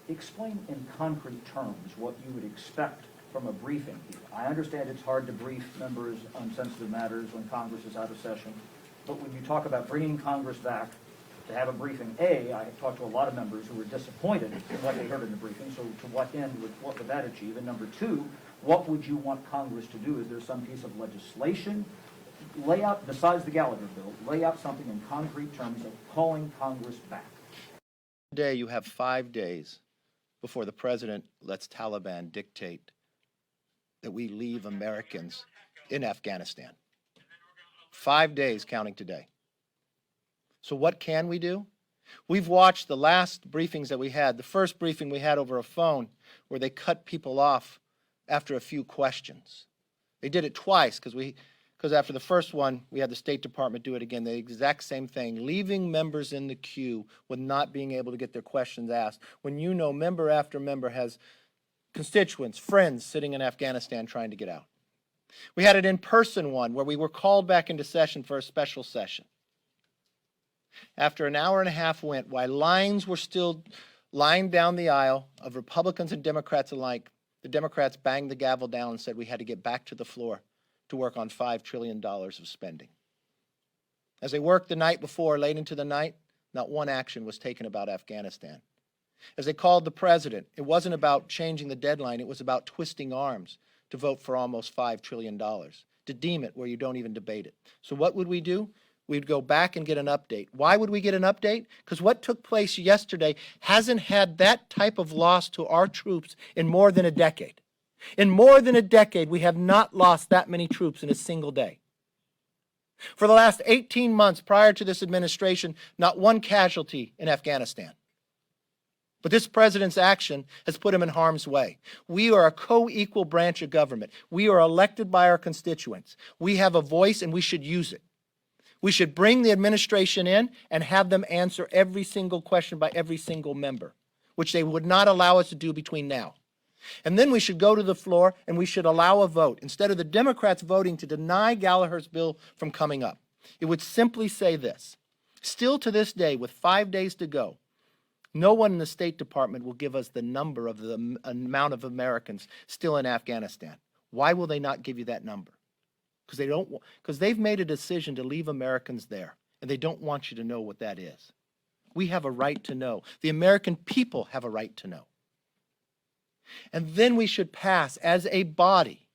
Explain in concrete terms what you would expect from a briefing here. I understand it's hard to brief members on sensitive matters when Congress is out of session, but when you talk about bringing Congress back to have a briefing, A, I have talked to a lot of members who were disappointed in what they heard in the briefing, so to what end, what would that achieve? And number two, what would you want Congress to do? Is there some piece of legislation? Lay out, besides the Gallagher bill, lay out something in concrete terms of calling Congress back. Today you have 5 days before the president lets Taliban dictate that we leave Americans in Afghanistan. 5 days counting today. So what can we do? We've watched the last briefings that we had. The first briefing we had over a phone where they cut people off after a few questions. They did it twice because after the first one, we had the State Department do it again, the exact same thing, leaving members in the queue with not being able to get their questions asked, when you know member after member has constituents, friends sitting in Afghanistan trying to get out. We had an in-person one where we were called back into session for a special session. After an hour and a half went, while lines were still lined down the aisle of Republicans and Democrats alike, the Democrats banged the gavel down and said we had to get back to the floor to work on $5 trillion of spending. As they worked the night before, late into the night, not one action was taken about Afghanistan. As they called the president, it wasn't about changing the deadline, it was about twisting arms to vote for almost $5 trillion, to deem it where you don't even debate it. So what would we do? We'd go back and get an update. Why would we get an update? Because what took place yesterday hasn't had that type of loss to our troops in more than a decade. In more than a decade, we have not lost that many troops in a single day. For the last 18 months prior to this administration, not one casualty in Afghanistan. But this president's action has put him in harm's way. We are a co-equal branch of government. We are elected by our constituents. We have a voice and we should use it. We should bring the administration in and have them answer every single question by every single member, which they would not allow us to do between now. And then we should go to the floor and we should allow a vote. Instead of the Democrats voting to deny Gallagher's bill from coming up, it would simply say this: still to this day, with 5 days to go, no one in the State Department will give us the number of the amount of Americans still in Afghanistan. Why will they not give you that number? Because they've made a decision to leave Americans there, and they don't want you to know what that is. We have a right to know. The American people have a right to know. And then we should pass as a body.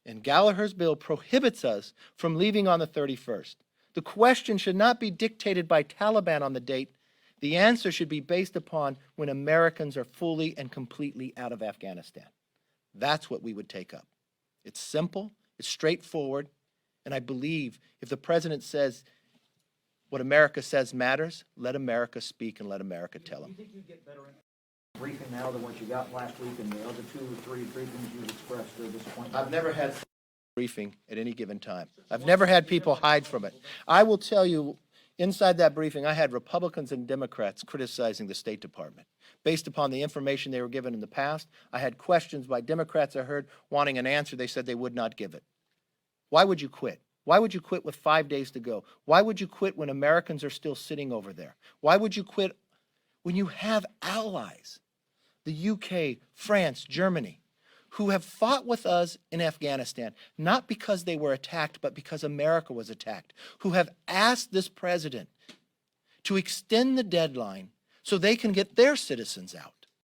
And Gallagher's bill prohibits us from leaving on the 31st. The question should not be dictated by Taliban on the date. The answer should be based upon when Americans are fully and completely out of Afghanistan. That's what we would take up. It's simple, it's straightforward, and I believe if the president says what America says matters, let America speak and let America tell them. Do you think you get better briefing now than what you got last week and the other 2 or 3 briefings you expressed disappointment? I've never had briefing at any given time. I've never had people hide from it. I will tell you, inside that briefing, I had Republicans and Democrats criticizing the State Department. Based upon the information they were given in the past, I had questions by Democrats I heard wanting an answer. They said they would not give it. Why would you quit? Why would you quit with 5 days to go? Why would you quit when Americans are still sitting over there? Why would you quit when you have allies, the UK, France, Germany, who have fought with us in Afghanistan, not because they were attacked, but because America was attacked, who have asked this president to extend the deadline so they can get their citizens out.